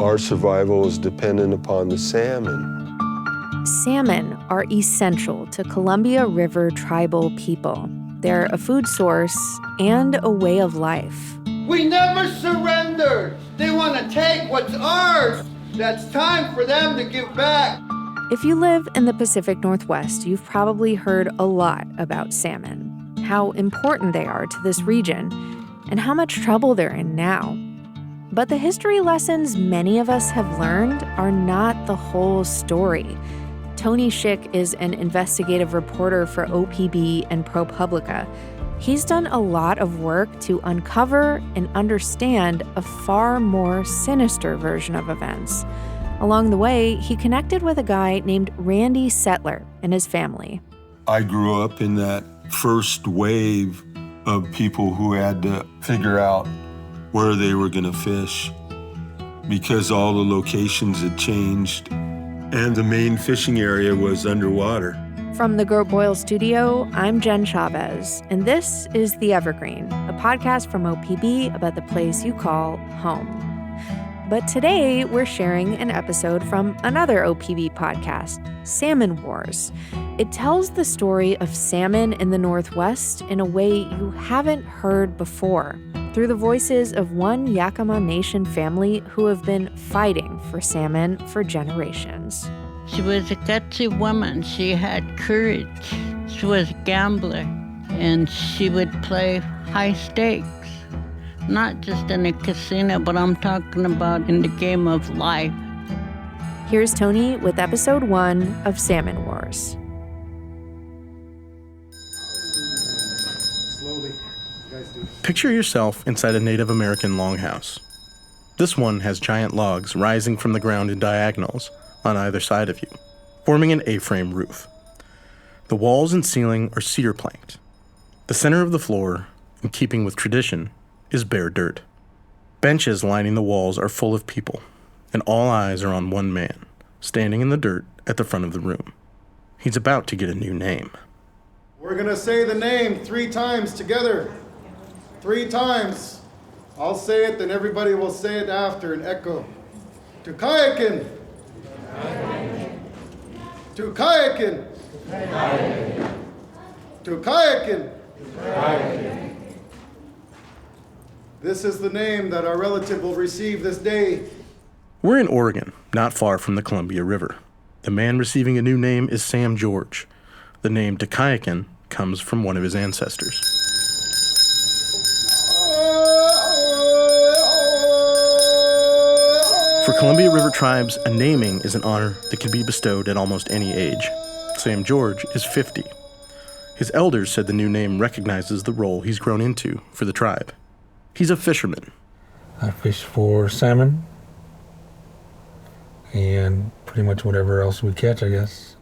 Our survival is dependent upon the salmon. Salmon are essential to Columbia River tribal people. They're a food source and a way of life. We never surrendered. They want to take what's ours. That's time for them to give back. If you live in the Pacific Northwest, you've probably heard a lot about salmon, how important they are to this region, and how much trouble they're in now. But the history lessons many of us have learned are not the whole story. Tony Schick is an investigative reporter for OPB and ProPublica. He's done a lot of work to uncover and understand a far more sinister version of events. Along the way, he connected with a guy named Randy Settler and his family. I grew up in that first wave of people who had to figure out where they were going to fish because all the locations had changed and the main fishing area was underwater. From the Groat Boyle studio, I'm Jen Chavez, and this is The Evergreen, a podcast from OPB about the place you call home. But today, we're sharing an episode from another OPB podcast, Salmon Wars. It tells the story of salmon in the Northwest in a way you haven't heard before, through the voices of one Yakama Nation family who have been fighting for salmon for generations. She was a gutsy woman. She had courage. She was a gambler, and she would play high stakes. Not just in a casino, but I'm talking about in the game of life. Here's Tony with episode 1 of Salmon Wars. Picture yourself inside a Native American longhouse. This one has giant logs rising from the ground in diagonals on either side of you, forming an A-frame roof. The walls and ceiling are cedar planked. The center of the floor, in keeping with tradition, is bare dirt. Benches lining the walls are full of people, and all eyes are on one man, standing in the dirt at the front of the room. He's about to get a new name. We're gonna say the name 3 times together. 3 times. I'll say it, then everybody will say it after in echo. Tukayakin. Tukayakin. Tukayakin. This is the name that our relative will receive this day. We're in Oregon, not far from the Columbia River. The man receiving a new name is Sam George. The name Tukayakin comes from one of his ancestors. For Columbia River tribes, a naming is an honor that can be bestowed at almost any age. Sam George is 50. His elders said the new name recognizes the role he's grown into for the tribe. He's a fisherman. I fish for salmon and pretty much whatever else we catch, I guess.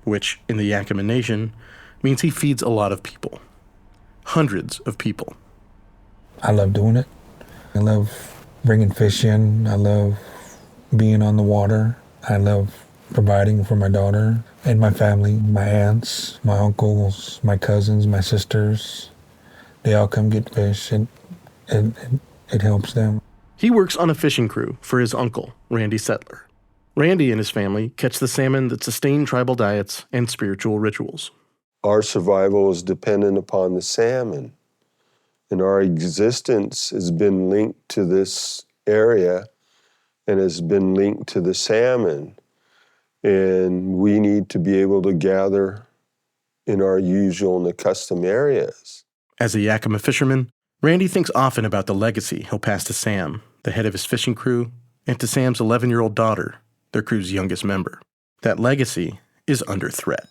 Which, in the Yakama Nation, means he feeds a lot of people. Hundreds of people. I love doing it. I love bringing fish in. I love being on the water. I love providing for my daughter and my family, my aunts, my uncles, my cousins, my sisters. They all come get fish, and it helps them. He works on a fishing crew for his uncle, Randy Settler. Randy and his family catch the salmon that sustain tribal diets and spiritual rituals. Our survival is dependent upon the salmon, and our existence has been linked to this area and has been linked to the salmon. And we need to be able to gather in our usual and accustomed areas. As a Yakama fisherman, Randy thinks often about the legacy he'll pass to Sam, the head of his fishing crew, and to Sam's 11-year-old daughter, their crew's youngest member. That legacy is under threat.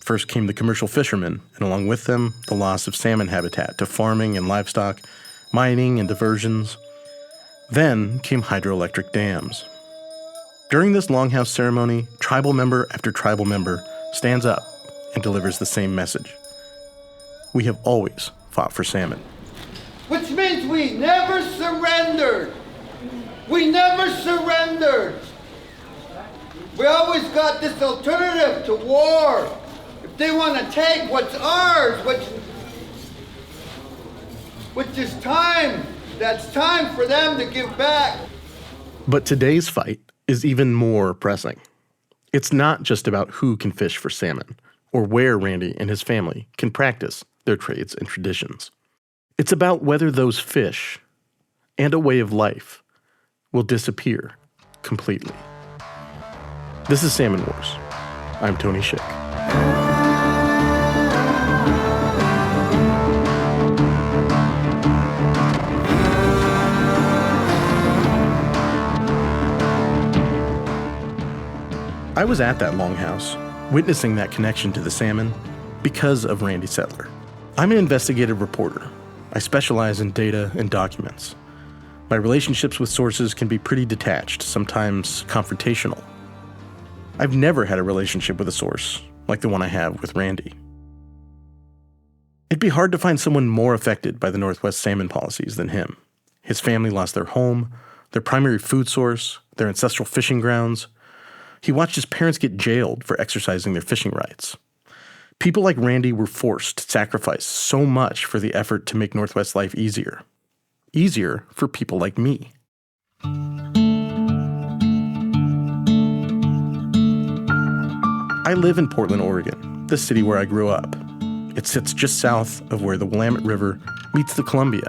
First came the commercial fishermen, and along with them, the loss of salmon habitat to farming and livestock, mining and diversions. Then came hydroelectric dams. During this longhouse ceremony, tribal member after tribal member stands up and delivers the same message. We have always fought for salmon. Which means we never surrendered. We never surrendered. We always got this alternative to war. If they want to take what's ours, which is time, that's time for them to give back. But today's fight is even more pressing. It's not just about who can fish for salmon or where Randy and his family can practice their trades and traditions. It's about whether those fish and a way of life will disappear completely. This is Salmon Wars. I'm Tony Schick. I was at that longhouse, witnessing that connection to the salmon because of Randy Settler. I'm an investigative reporter. I specialize in data and documents. My relationships with sources can be pretty detached, sometimes confrontational. I've never had a relationship with a source like the one I have with Randy. It'd be hard to find someone more affected by the Northwest salmon policies than him. His family lost their home, their primary food source, their ancestral fishing grounds. He watched his parents get jailed for exercising their fishing rights. People like Randy were forced to sacrifice so much for the effort to make Northwest life easier. Easier for people like me. I live in Portland, Oregon, the city where I grew up. It sits just south of where the Willamette River meets the Columbia,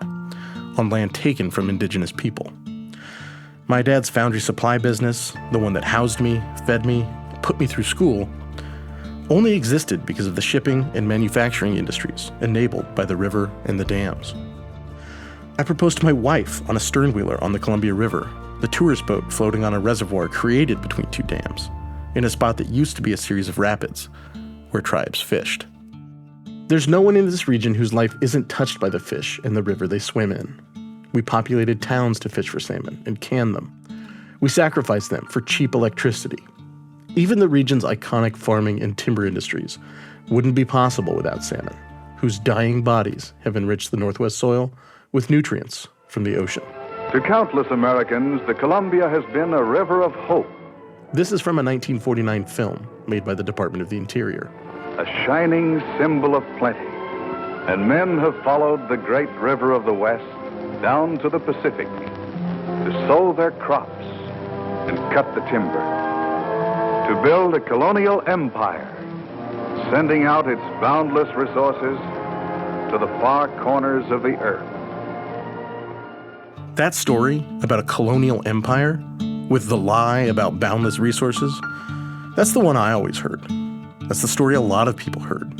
on land taken from indigenous people. My dad's foundry supply business, the one that housed me, fed me, put me through school, only existed because of the shipping and manufacturing industries enabled by the river and the dams. I proposed to my wife on a sternwheeler on the Columbia River, the tourist boat floating on a reservoir created between two dams, in a spot that used to be a series of rapids where tribes fished. There's no one in this region whose life isn't touched by the fish and the river they swim in. We populated towns to fish for salmon and can them. We sacrificed them for cheap electricity. Even the region's iconic farming and timber industries wouldn't be possible without salmon, whose dying bodies have enriched the Northwest soil with nutrients from the ocean. To countless Americans, the Columbia has been a river of hope. This is from a 1949 film made by the Department of the Interior. A shining symbol of plenty. And men have followed the great river of the West down to the Pacific to sow their crops and cut the timber, to build a colonial empire, sending out its boundless resources to the far corners of the earth. That story about a colonial empire with the lie about boundless resources, that's the one I always heard. That's the story a lot of people heard.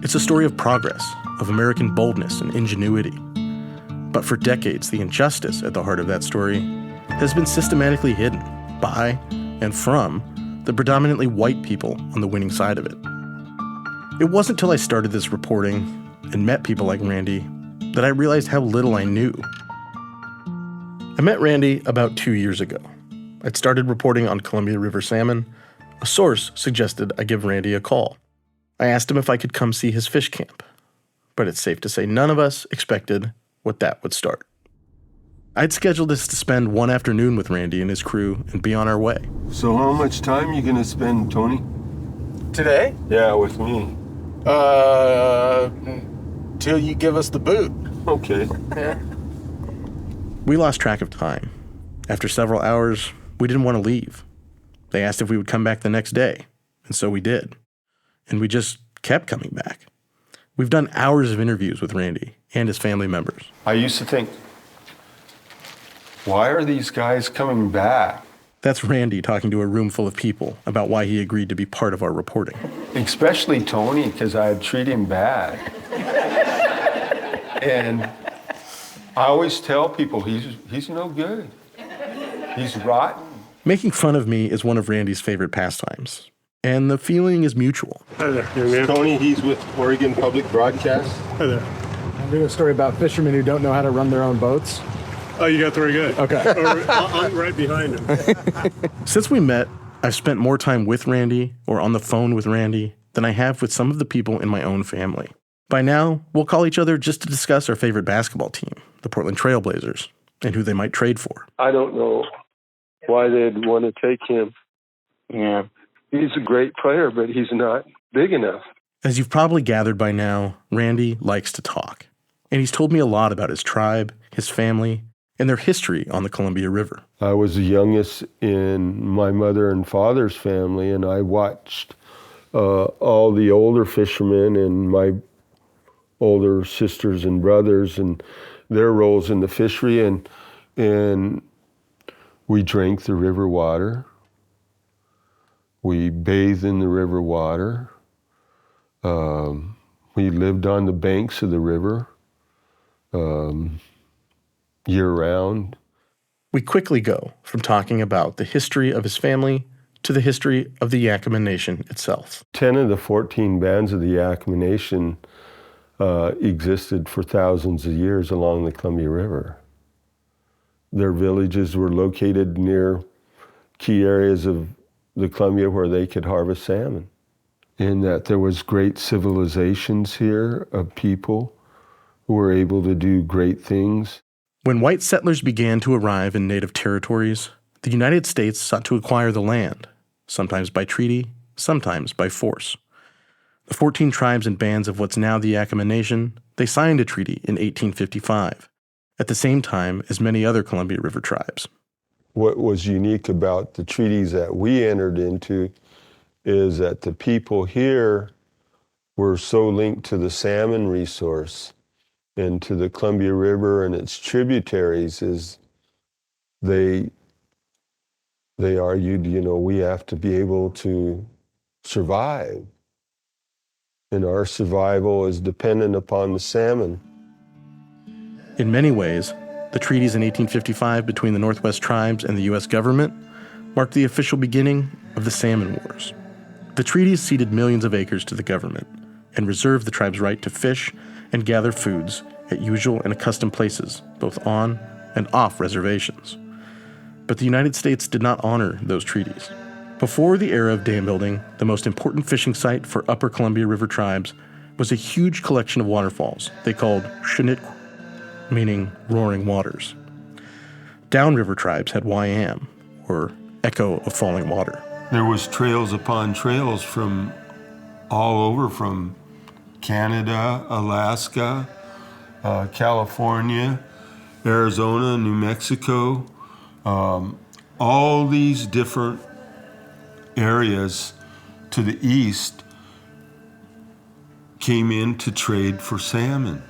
It's a story of progress, of American boldness and ingenuity. But for decades, the injustice at the heart of that story has been systematically hidden by and from the predominantly white people on the winning side of it. It wasn't until I started this reporting and met people like Randy that I realized how little I knew. I met Randy about 2 years ago. I'd started reporting on Columbia River salmon. A source suggested I give Randy a call. I asked him if I could come see his fish camp, but it's safe to say none of us expected what that would start. I'd scheduled this to spend one afternoon with Randy and his crew and be on our way. So how much time you gonna spend, Tony? Today? Yeah, with me. Till you give us the boot. Okay. Yeah. We lost track of time. After several hours, we didn't want to leave. They asked if we would come back the next day, and so we did. And we just kept coming back. We've done hours of interviews with Randy and his family members. I used to think, why are these guys coming back? That's Randy talking to a room full of people about why he agreed to be part of our reporting. Especially Tony, because I had treated him bad. And I always tell people he's no good. He's rotten. Making fun of me is one of Randy's favorite pastimes. And the feeling is mutual. Hi there, young man. Tony, he's with Oregon Public Broadcast. Hi there. I'm doing a story about fishermen who don't know how to run their own boats. Oh, you got the right guy. Okay. I'm right behind him. Since we met, I've spent more time with Randy or on the phone with Randy than I have with some of the people in my own family. By now, we'll call each other just to discuss our favorite basketball team, the Portland Trail Blazers, and who they might trade for. I don't know why they'd want to take him. Yeah. He's a great player, but he's not big enough. As you've probably gathered by now, Randy likes to talk. And he's told me a lot about his tribe, his family, and their history on the Columbia River. I was the youngest in my mother and father's family, and I watched all the older fishermen and my older sisters and brothers and their roles in the fishery, and we drank the river water. We bathed in the river water. We lived on the banks of the river year-round. We quickly go from talking about the history of his family to the history of the Yakima Nation itself. 10 of the 14 bands of the Yakima Nation existed for thousands of years along the Columbia River. Their villages were located near key areas of the Columbia where they could harvest salmon. In that there was great civilizations here of people who were able to do great things. When white settlers began to arrive in native territories, the United States sought to acquire the land, sometimes by treaty, sometimes by force. The 14 tribes and bands of what's now the Yakima Nation, they signed a treaty in 1855, at the same time as many other Columbia River tribes. What was unique about the treaties that we entered into is that the people here were so linked to the salmon resource and to the Columbia River and its tributaries is they argued, we have to be able to survive. And our survival is dependent upon the salmon. In many ways, the treaties in 1855 between the Northwest tribes and the U.S. government marked the official beginning of the Salmon Wars. The treaties ceded millions of acres to the government and reserved the tribe's right to fish and gather foods at usual and accustomed places, both on and off reservations. But the United States did not honor those treaties. Before the era of dam building, the most important fishing site for upper Columbia River tribes was a huge collection of waterfalls they called Shinitku, meaning roaring waters. Downriver tribes had Wyam, or echo of falling water. There was trails upon trails from all over, from Canada, Alaska, California, Arizona, New Mexico, all these different areas to the east came in to trade for salmon.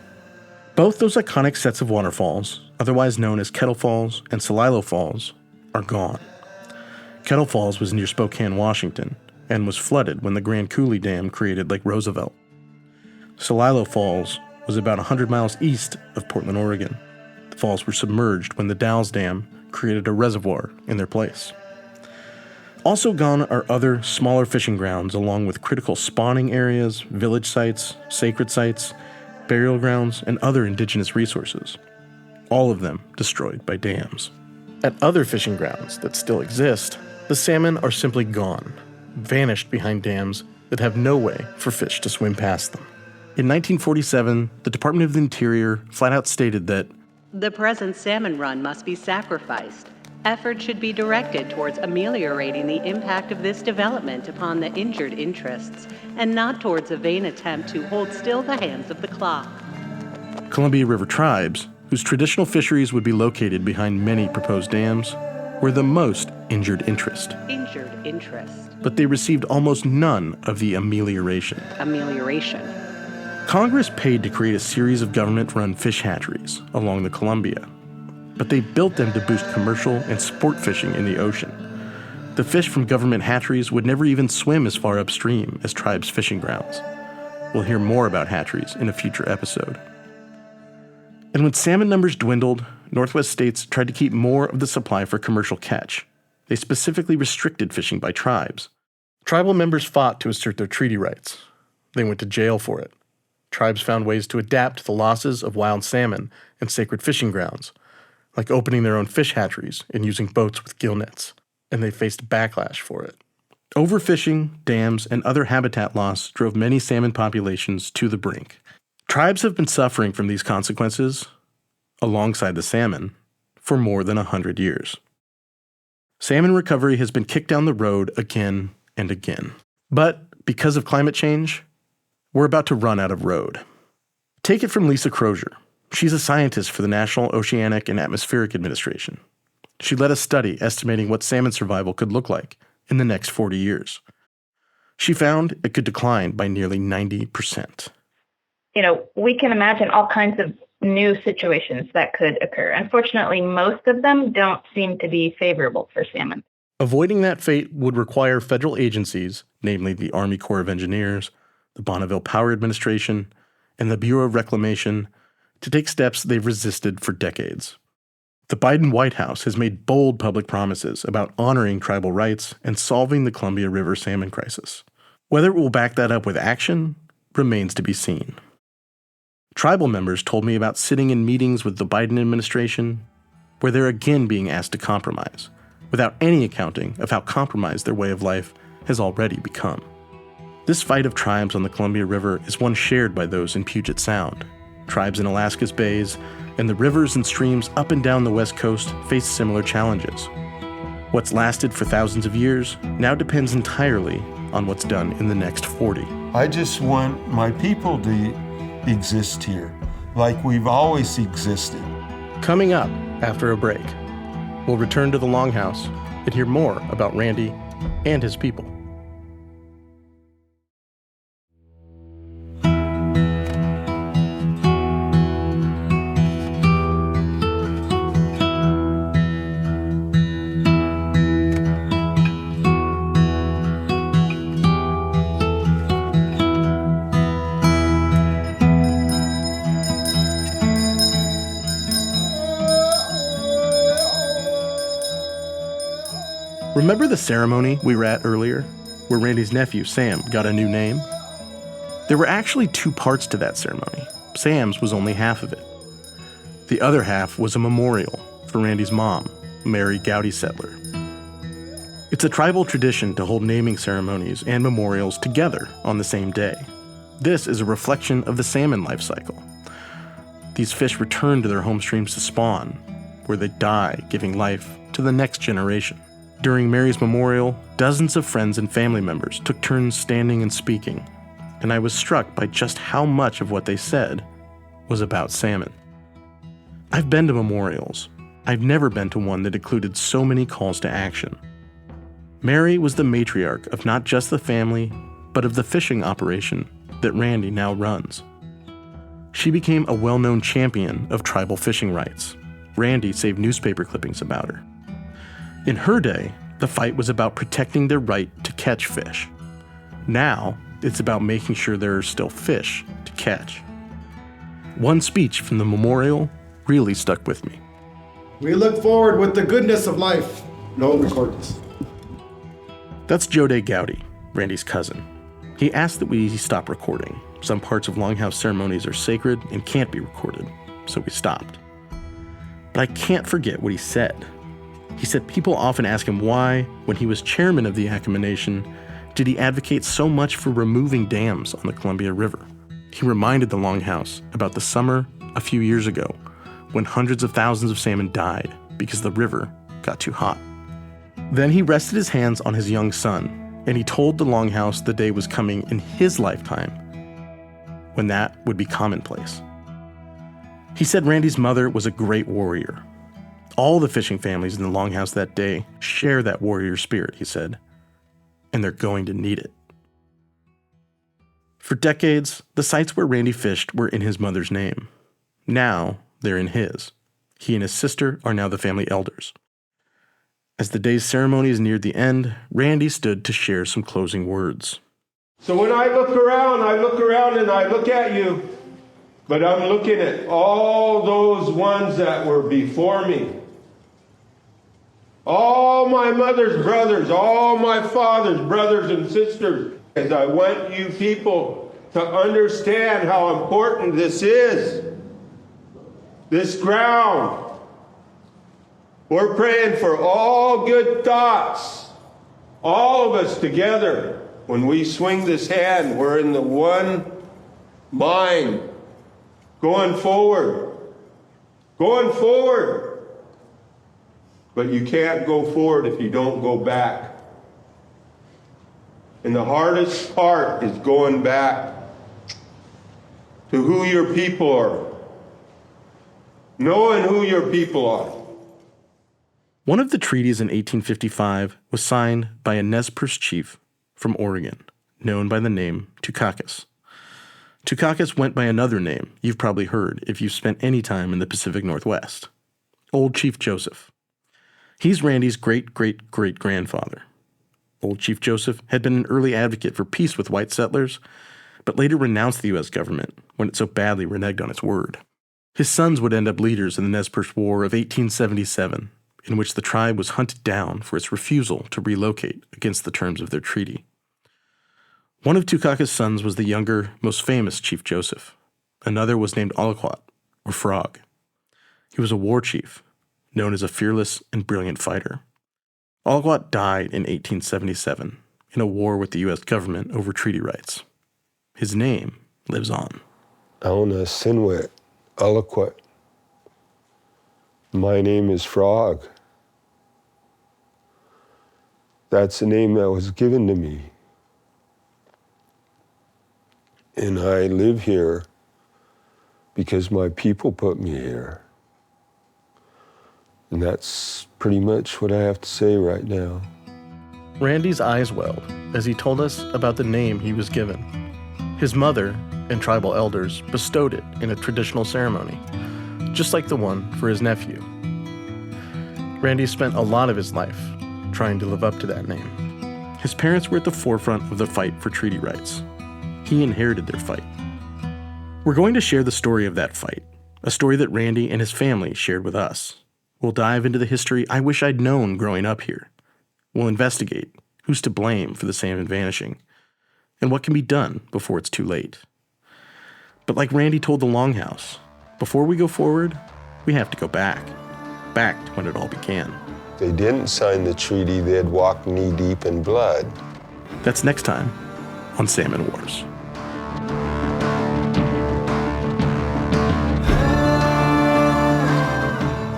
Both those iconic sets of waterfalls, otherwise known as Kettle Falls and Celilo Falls, are gone. Kettle Falls was near Spokane, Washington, and was flooded when the Grand Coulee Dam created Lake Roosevelt. Celilo Falls was about 100 miles east of Portland, Oregon. The falls were submerged when the Dalles Dam created a reservoir in their place. Also gone are other, smaller fishing grounds along with critical spawning areas, village sites, sacred sites, burial grounds, and other indigenous resources. All of them destroyed by dams. At other fishing grounds that still exist, the salmon are simply gone, vanished behind dams that have no way for fish to swim past them. In 1947, the Department of the Interior flat out stated that the present salmon run must be sacrificed. Effort should be directed towards ameliorating the impact of this development upon the injured interests, and not towards a vain attempt to hold still the hands of the clock. Columbia River tribes, whose traditional fisheries would be located behind many proposed dams, were the most injured interest. Injured interest. But they received almost none of the amelioration. Amelioration. Congress paid to create a series of government-run fish hatcheries along the Columbia, but they built them to boost commercial and sport fishing in the ocean. The fish from government hatcheries would never even swim as far upstream as tribes' fishing grounds. We'll hear more about hatcheries in a future episode. And when salmon numbers dwindled, Northwest states tried to keep more of the supply for commercial catch. They specifically restricted fishing by tribes. Tribal members fought to assert their treaty rights. They went to jail for it. Tribes found ways to adapt to the losses of wild salmon and sacred fishing grounds, like opening their own fish hatcheries and using boats with gill nets, and they faced backlash for it. Overfishing, dams, and other habitat loss drove many salmon populations to the brink. Tribes have been suffering from these consequences, alongside the salmon, for more than 100 years. Salmon recovery has been kicked down the road again and again. But because of climate change, we're about to run out of road. Take it from Lisa Crozier. She's a scientist for the National Oceanic and Atmospheric Administration. She led a study estimating what salmon survival could look like in the next 40 years. She found it could decline by nearly 90%. We can imagine all kinds of new situations that could occur. Unfortunately, most of them don't seem to be favorable for salmon. Avoiding that fate would require federal agencies, namely the Army Corps of Engineers, the Bonneville Power Administration, and the Bureau of Reclamation, to take steps they've resisted for decades. The Biden White House has made bold public promises about honoring tribal rights and solving the Columbia River salmon crisis. Whether it will back that up with action remains to be seen. Tribal members told me about sitting in meetings with the Biden administration where they're again being asked to compromise, without any accounting of how compromised their way of life has already become. This fight of tribes on the Columbia River is one shared by those in Puget Sound. Tribes in Alaska's bays and the rivers and streams up and down the West Coast face similar challenges. What's lasted for thousands of years now depends entirely on what's done in the next 40. I just want my people to exist here like we've always existed. Coming up after a break, we'll return to the Longhouse and hear more about Randy and his people. Remember the ceremony we were at earlier, where Randy's nephew, Sam, got a new name? There were actually two parts to that ceremony. Sam's was only half of it. The other half was a memorial for Randy's mom, Mary Gowdy Settler. It's a tribal tradition to hold naming ceremonies and memorials together on the same day. This is a reflection of the salmon life cycle. These fish return to their home streams to spawn, where they die, giving life to the next generation. During Mary's memorial, dozens of friends and family members took turns standing and speaking, and I was struck by just how much of what they said was about salmon. I've been to memorials. I've never been to one that included so many calls to action. Mary was the matriarch of not just the family, but of the fishing operation that Randy now runs. She became a well-known champion of tribal fishing rights. Randy saved newspaper clippings about her. In her day, the fight was about protecting their right to catch fish. Now, it's about making sure there are still fish to catch. One speech from the memorial really stuck with me. We look forward with the goodness of life. No recordings. That's Jode Gowdy, Randy's cousin. He asked that we stop recording. Some parts of Longhouse ceremonies are sacred and can't be recorded, so we stopped. But I can't forget what he said. He said people often ask him why, when he was chairman of the Yakama Nation, did he advocate so much for removing dams on the Columbia River. He reminded the Longhouse about the summer a few years ago when hundreds of thousands of salmon died because the river got too hot. Then he rested his hands on his young son, and he told the Longhouse the day was coming in his lifetime when that would be commonplace. He said Randy's mother was a great warrior. All the fishing families in the Longhouse that day share that warrior spirit, he said, and they're going to need it. For decades, the sites where Randy fished were in his mother's name. Now, they're in his. He and his sister are now the family elders. As the day's ceremonies neared the end, Randy stood to share some closing words. So when I look around and I look at you, but I'm looking at all those ones that were before me. All my mother's brothers, all my father's brothers and sisters. As I want you people to understand how important this is. This ground. We're praying for all good thoughts. All of us together. When we swing this hand, we're in the one mind. Going forward. Going forward. But you can't go forward if you don't go back. And the hardest part is going back to who your people are. knowing who your people are. One of the treaties in 1855 was signed by a Nez Perce chief from Oregon, known by the name Tukakis. Tukakis went by another name you've probably heard if you've spent any time in the Pacific Northwest, Old Chief Joseph. He's Randy's great-great-great-grandfather. Old Chief Joseph had been an early advocate for peace with white settlers, but later renounced the U.S. government when it so badly reneged on its word. His sons would end up leaders in the Nez Perce War of 1877, in which the tribe was hunted down for its refusal to relocate against the terms of their treaty. One of Tukakis' sons was the younger, most famous Chief Joseph. Another was named Alaquat, or Frog. He was a war chief, known as a fearless and brilliant fighter. Alaquat died in 1877 in a war with the U.S. government over treaty rights. His name lives on. Auna Sinwet, Alaquat. My name is Frog. That's the name that was given to me. And I live here because my people put me here. And that's pretty much what I have to say right now. Randy's eyes welled as he told us about the name he was given. His mother and tribal elders bestowed it in a traditional ceremony, just like the one for his nephew. Randy spent a lot of his life trying to live up to that name. His parents were at the forefront of the fight for treaty rights. He inherited their fight. We're going to share the story of that fight, a story that Randy and his family shared with us. We'll dive into the history I wish I'd known growing up here. We'll investigate who's to blame for the salmon vanishing, and what can be done before it's too late. But like Randy told the Longhouse, before we go forward, we have to go back to when it all began. If they didn't sign the treaty, they'd walk knee-deep in blood. That's next time on Salmon Wars.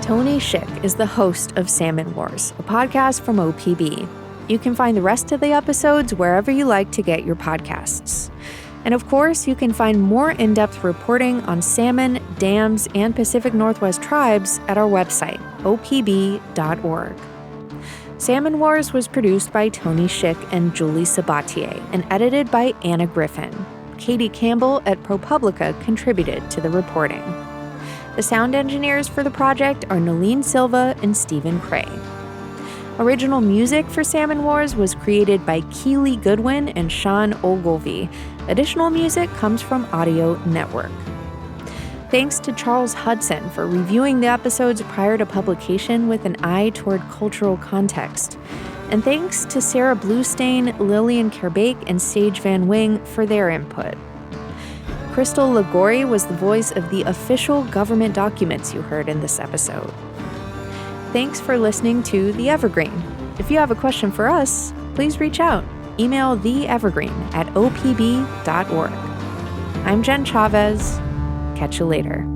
Tony Schick is the host of Salmon Wars, a podcast from OPB. You can find the rest of the episodes wherever you like to get your podcasts. And of course, you can find more in-depth reporting on salmon, dams, and Pacific Northwest tribes at our website, opb.org. Salmon Wars was produced by Tony Schick and Julie Sabatier and edited by Anna Griffin. Katie Campbell at ProPublica contributed to the reporting. The sound engineers for the project are Nalene Silva and Stephen Cray. Original music for Salmon Wars was created by Keely Goodwin and Sean Ogilvie. Additional music comes from Audio Network. Thanks to Charles Hudson for reviewing the episodes prior to publication with an eye toward cultural context. And thanks to Sarah Bluestain, Lillian Kerbake, and Sage Van Wing for their input. Crystal Ligori was the voice of the official government documents you heard in this episode. Thanks for listening to The Evergreen. If you have a question for us, please reach out. Email theevergreen@opb.org. I'm Jen Chavez. Catch you later.